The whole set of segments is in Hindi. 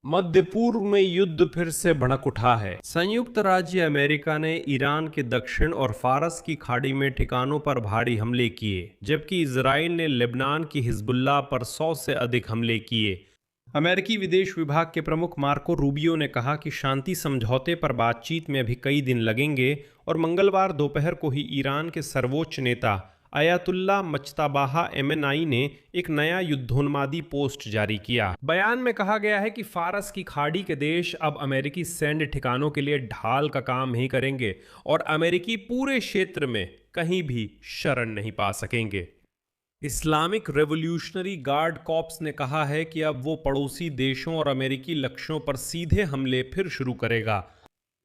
मध्य पूर्व में युद्ध फिर से भड़क उठा है। संयुक्त राज्य अमेरिका ने ईरान के दक्षिण और फारस की खाड़ी में ठिकानों पर भारी हमले किए, जबकि इजराइल ने लेबनान की हिजबुल्लाह पर 100 से अधिक हमले किए। अमेरिकी विदेश विभाग के प्रमुख मार्को रूबियो ने कहा कि शांति समझौते पर बातचीत में अभी कई दिन लगेंगे और मंगलवार दोपहर को ही ईरान के सर्वोच्च नेता अयातुल्ला मज्तबाह एमेनाई ने एक नया युद्धोन्मादी पोस्ट जारी किया। बयान में कहा गया है कि फारस की खाड़ी के देश अब अमेरिकी सैन्य ठिकानों के लिए ढाल का काम नहीं करेंगे और अमेरिकी पूरे क्षेत्र में कहीं भी शरण नहीं पा सकेंगे। इस्लामिक रेवोल्यूशनरी गार्ड कॉर्प्स ने कहा है कि अब वो पड़ोसी देशों और अमेरिकी लक्ष्यों पर सीधे हमले फिर शुरू करेगा।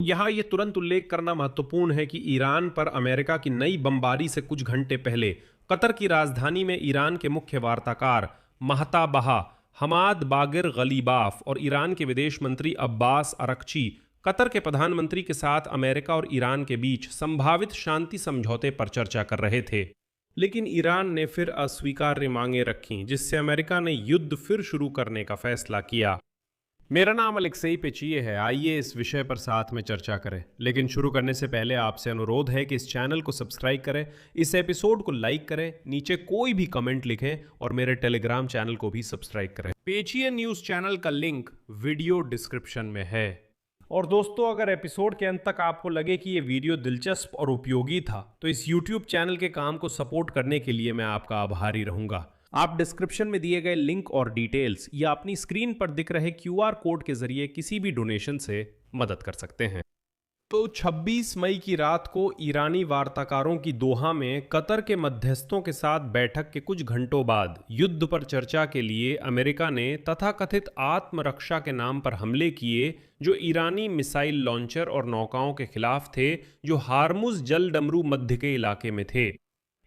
यहाँ ये तुरंत उल्लेख करना महत्वपूर्ण है कि ईरान पर अमेरिका की नई बमबारी से कुछ घंटे पहले कतर की राजधानी में ईरान के मुख्य वार्ताकार महताबह हमाद बागिर गलीबाफ और ईरान के विदेश मंत्री अब्बास अरक्ची कतर के प्रधानमंत्री के साथ अमेरिका और ईरान के बीच संभावित शांति समझौते पर चर्चा कर रहे थे, लेकिन ईरान ने फिर अस्वीकार्य मांगें रखीं, जिससे अमेरिका ने युद्ध फिर शुरू करने का फैसला किया। मेरा नाम अलेक्सेई पेचिये है। आइए इस विषय पर साथ में चर्चा करें, लेकिन शुरू करने से पहले आपसे अनुरोध है कि इस चैनल को सब्सक्राइब करें, इस एपिसोड को लाइक करें, नीचे कोई भी कमेंट लिखें और मेरे टेलीग्राम चैनल को भी सब्सक्राइब करें। पेचिये न्यूज़ चैनल का लिंक वीडियो डिस्क्रिप्शन में है। और दोस्तों, अगर एपिसोड के अंत तक आपको लगे कि ये वीडियो दिलचस्प और उपयोगी था, तो इस यूट्यूब चैनल के काम को सपोर्ट करने के लिए मैं आपका आभारी रहूंगा। आप डिस्क्रिप्शन में दिए गए लिंक और डिटेल्स या अपनी स्क्रीन पर दिख रहे क्यूआर कोड के जरिए किसी भी डोनेशन से मदद कर सकते हैं। तो 26 मई की रात को ईरानी वार्ताकारों की दोहा में कतर के मध्यस्थों के साथ बैठक के कुछ घंटों बाद युद्ध पर चर्चा के लिए अमेरिका ने तथाकथित आत्मरक्षा के नाम पर हमले किए, जो ईरानी मिसाइल लॉन्चर और नौकाओं के खिलाफ थे जो हार्मुज जलडमरू मध्य के इलाके में थे।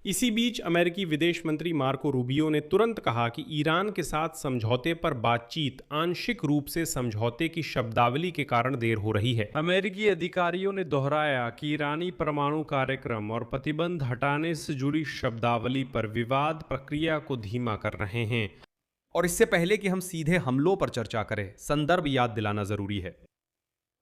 इसी बीच अमेरिकी विदेश मंत्री मार्को रूबियो ने तुरंत कहा कि ईरान के साथ समझौते पर बातचीत आंशिक रूप से समझौते की शब्दावली के कारण देर हो रही है। अमेरिकी अधिकारियों ने दोहराया कि ईरानी परमाणु कार्यक्रम और प्रतिबंध हटाने से जुड़ी शब्दावली पर विवाद प्रक्रिया को धीमा कर रहे हैं। और इससे पहले कि हम सीधे हमलों पर चर्चा करें, संदर्भ याद दिलाना जरूरी है।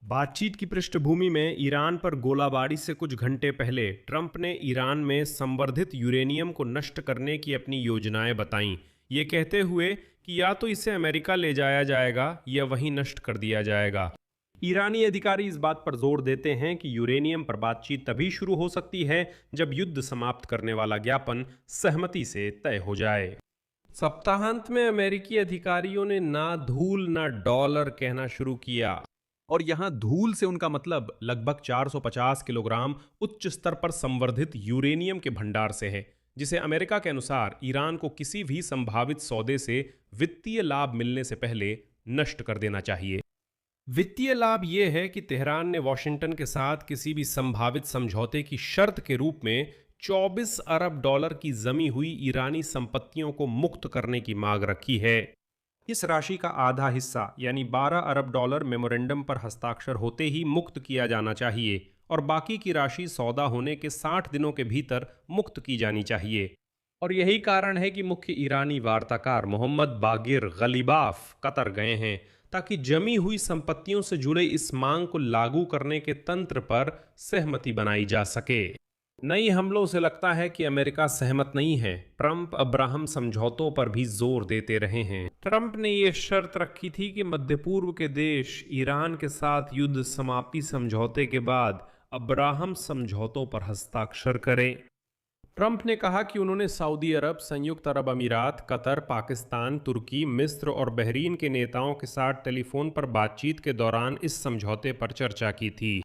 बातचीत की पृष्ठभूमि में ईरान पर गोलाबारी से कुछ घंटे पहले ट्रंप ने ईरान में संवर्धित यूरेनियम को नष्ट करने की अपनी योजनाएं बताईं, ये कहते हुए कि या तो इसे अमेरिका ले जाया जाएगा या वहीं नष्ट कर दिया जाएगा। ईरानी अधिकारी इस बात पर जोर देते हैं कि यूरेनियम पर बातचीत तभी शुरू हो सकती है जब युद्ध समाप्त करने वाला ज्ञापन सहमति से तय हो जाए। सप्ताहांत में अमेरिकी अधिकारियों ने ना धूल ना डॉलर कहना शुरू किया, और यहां धूल से उनका मतलब लगभग 450 किलोग्राम उच्च स्तर पर संवर्धित यूरेनियम के भंडार से है, जिसे अमेरिका के अनुसार ईरान को किसी भी संभावित सौदे से वित्तीय लाभ मिलने से पहले नष्ट कर देना चाहिए। वित्तीय लाभ यह है कि तेहरान ने वॉशिंगटन के साथ किसी भी संभावित समझौते की शर्त के रूप में 24 अरब डॉलर की जमी हुई ईरानी संपत्तियों को मुक्त करने की मांग रखी है। इस राशि का आधा हिस्सा यानी 12 अरब डॉलर मेमोरेंडम पर हस्ताक्षर होते ही मुक्त किया जाना चाहिए और बाकी की राशि सौदा होने के 60 दिनों के भीतर मुक्त की जानी चाहिए। और यही कारण है कि मुख्य ईरानी वार्ताकार मोहम्मद बागिर गलीबाफ कतर गए हैं, ताकि जमी हुई संपत्तियों से जुड़े इस मांग को लागू करने के तंत्र पर सहमति बनाई जा सके। नई हमलों से लगता है कि अमेरिका सहमत नहीं है। ट्रंप अब्राहम समझौतों पर भी जोर देते रहे हैं। ट्रंप ने यह शर्त रखी थी कि मध्य पूर्व के देश ईरान के साथ युद्ध समाप्ति समझौते के बाद अब्राहम समझौतों पर हस्ताक्षर करें। ट्रंप ने कहा कि उन्होंने सऊदी अरब, संयुक्त अरब अमीरात, कतर, पाकिस्तान, तुर्की, मिस्र और बहरीन के नेताओं के साथ टेलीफोन पर बातचीत के दौरान इस समझौते पर चर्चा की थी।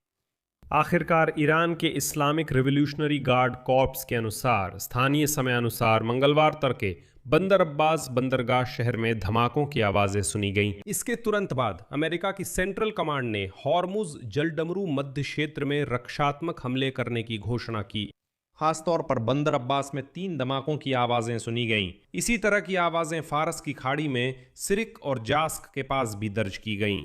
आखिरकार ईरान के इस्लामिक रिवॉल्यूशनरी गार्ड कॉर्प्स के अनुसार स्थानीय समयानुसार मंगलवार तड़के बंदर अब्बास बंदरगाह शहर में धमाकों की आवाजें सुनी गईं। इसके तुरंत बाद अमेरिका की सेंट्रल कमांड ने हॉर्मुज जलडमरू मध्य क्षेत्र में रक्षात्मक हमले करने की घोषणा की। खासतौर पर बंदर अब्बास में 3 धमाकों की आवाजें सुनी गईं। इसी तरह की आवाजें फारस की खाड़ी में सिरिक और जास्क के पास भी दर्ज की गईं।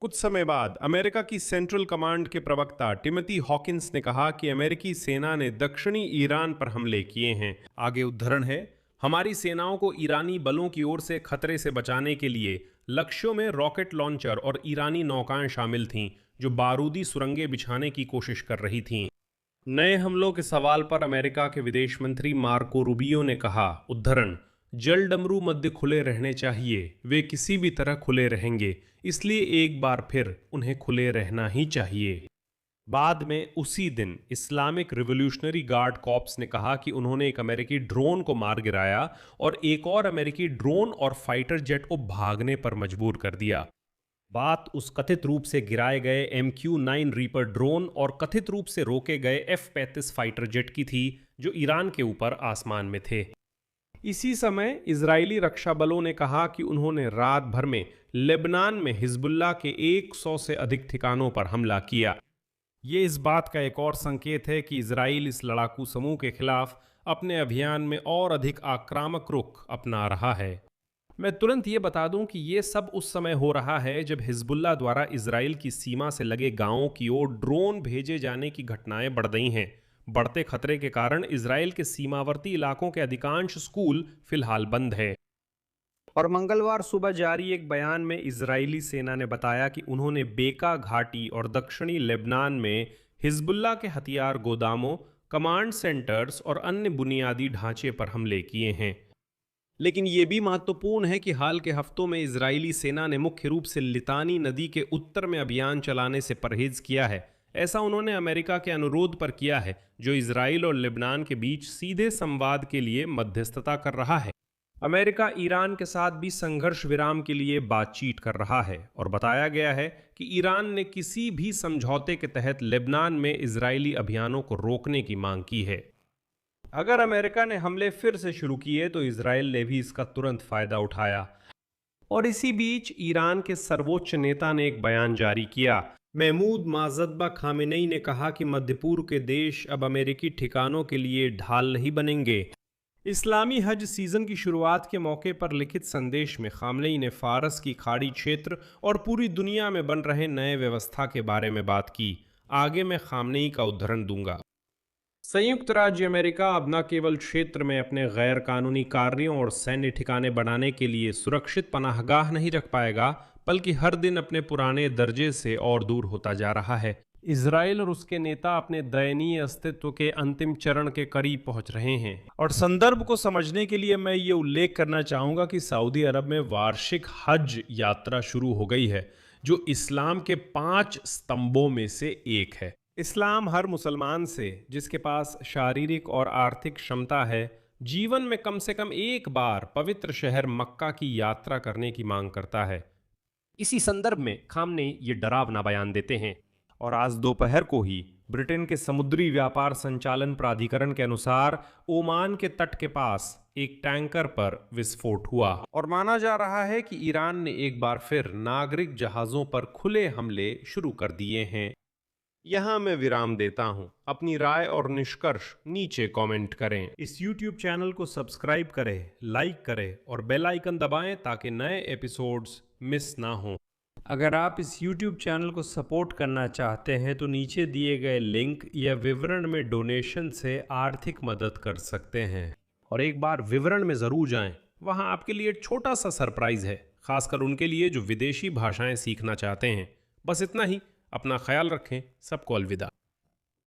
कुछ समय बाद अमेरिका की सेंट्रल कमांड के प्रवक्ता टिमोथी हॉकिंस ने कहा कि अमेरिकी सेना ने दक्षिणी ईरान पर हमले किए हैं। आगे उद्धरण है, हमारी सेनाओं को ईरानी बलों की ओर से खतरे से बचाने के लिए लक्ष्यों में रॉकेट लॉन्चर और ईरानी नौकाएं शामिल थीं जो बारूदी सुरंगें बिछाने की कोशिश कर रही थीं। नए हमलों के सवाल पर अमेरिका के विदेश मंत्री मार्को रूबियो ने कहा, उद्धरण, जल डमरू मध्य खुले रहने चाहिए, वे किसी भी तरह खुले रहेंगे, इसलिए एक बार फिर उन्हें खुले रहना ही चाहिए। बाद में उसी दिन इस्लामिक रिवॉल्यूशनरी गार्ड कॉर्प्स ने कहा कि उन्होंने एक अमेरिकी ड्रोन को मार गिराया और एक और अमेरिकी ड्रोन और फाइटर जेट को भागने पर मजबूर कर दिया। बात उस कथित रूप से गिराए गए MQ-9 रीपर ड्रोन और कथित रूप से रोके गए F-35 फाइटर जेट की थी जो ईरान के ऊपर आसमान में थे। इसी समय इजरायली रक्षा बलों ने कहा कि उन्होंने रात भर में लेबनान में हिजबुल्लाह के 100 से अधिक ठिकानों पर हमला किया। ये इस बात का एक और संकेत है कि इजराइल इस लड़ाकू समूह के खिलाफ अपने अभियान में और अधिक आक्रामक रुख अपना रहा है। मैं तुरंत ये बता दूं कि ये सब उस समय हो रहा है जब हिजबुल्लाह द्वारा इजराइल की सीमा से लगे गांवों की ओर ड्रोन भेजे जाने की घटनाएं बढ़ रही हैं। बढ़ते खतरे के कारण इजराइल के सीमावर्ती इलाकों के अधिकांश स्कूल फिलहाल बंद है। और मंगलवार सुबह जारी एक बयान में इजरायली सेना ने बताया कि उन्होंने बेका घाटी और दक्षिणी लेबनान में हिजबुल्लाह के हथियार गोदामों, कमांड सेंटर्स और अन्य बुनियादी ढांचे पर हमले किए हैं। लेकिन यह भी महत्वपूर्ण है कि हाल के हफ्तों में इजरायली सेना ने मुख्य रूप से लितानी नदी के उत्तर में अभियान चलाने से परहेज किया है। ऐसा उन्होंने अमेरिका के अनुरोध पर किया है, जो इजराइल और लेबनान के बीच सीधे संवाद के लिए मध्यस्थता कर रहा है। अमेरिका ईरान के साथ भी संघर्ष विराम के लिए बातचीत कर रहा है और बताया गया है कि ईरान ने किसी भी समझौते के तहत लेबनान में इजरायली अभियानों को रोकने की मांग की है। अगर अमेरिका ने हमले फिर से शुरू किए तो इजराइल ने भी इसका तुरंत फायदा उठाया। और इसी बीच ईरान के सर्वोच्च नेता ने एक बयान जारी किया। महमूद माज़दबा खामेनेई ने कहा कि मध्य पूर्व के देश अब अमेरिकी ठिकानों के लिए ढाल नहीं बनेंगे। इस्लामी हज सीजन की शुरुआत के मौके पर लिखित संदेश में खामनेई ने फारस की खाड़ी क्षेत्र और पूरी दुनिया में बन रहे नए व्यवस्था के बारे में बात की। आगे मैं खामनेई का उद्धरण दूंगा। संयुक्त राज्य अमेरिका अब न केवल क्षेत्र में अपने गैर कानूनी कार्यों और सैन्य ठिकाने बनाने के लिए सुरक्षित पनाहगाह नहीं रख पाएगा, बल्कि हर दिन अपने पुराने दर्जे से और दूर होता जा रहा है। इजराइल और उसके नेता अपने दयनीय अस्तित्व के अंतिम चरण के करीब पहुंच रहे हैं। और संदर्भ को समझने के लिए मैं ये उल्लेख करना चाहूँगा कि सऊदी अरब में वार्षिक हज यात्रा शुरू हो गई है, जो इस्लाम के 5 स्तंभों में से एक है। इस्लाम हर मुसलमान से जिसके पास शारीरिक और आर्थिक क्षमता है, जीवन में कम से कम एक बार पवित्र शहर मक्का की यात्रा करने की मांग करता है। इसी संदर्भ में खामनेई ये डरावना बयान देते हैं। और आज दोपहर को ही ब्रिटेन के समुद्री व्यापार संचालन प्राधिकरण के अनुसार ओमान के तट के पास एक टैंकर पर विस्फोट हुआ और माना जा रहा है कि ईरान ने एक बार फिर नागरिक जहाजों पर खुले हमले शुरू कर दिए हैं। यहाँ मैं विराम देता हूँ। अपनी राय और निष्कर्ष नीचे कमेंट करें। इस YouTube चैनल को सब्सक्राइब करें, लाइक करें और बेल आइकन दबाएं ताकि नए एपिसोड्स मिस ना हों। अगर आप इस YouTube चैनल को सपोर्ट करना चाहते हैं तो नीचे दिए गए लिंक या विवरण में डोनेशन से आर्थिक मदद कर सकते हैं। और एक बार विवरण में ज़रूर जाएं, वहां आपके लिए छोटा सा सरप्राइज़ है, खासकर उनके लिए जो विदेशी भाषाएं सीखना चाहते हैं। बस इतना ही। अपना ख्याल रखें। सबको अलविदा।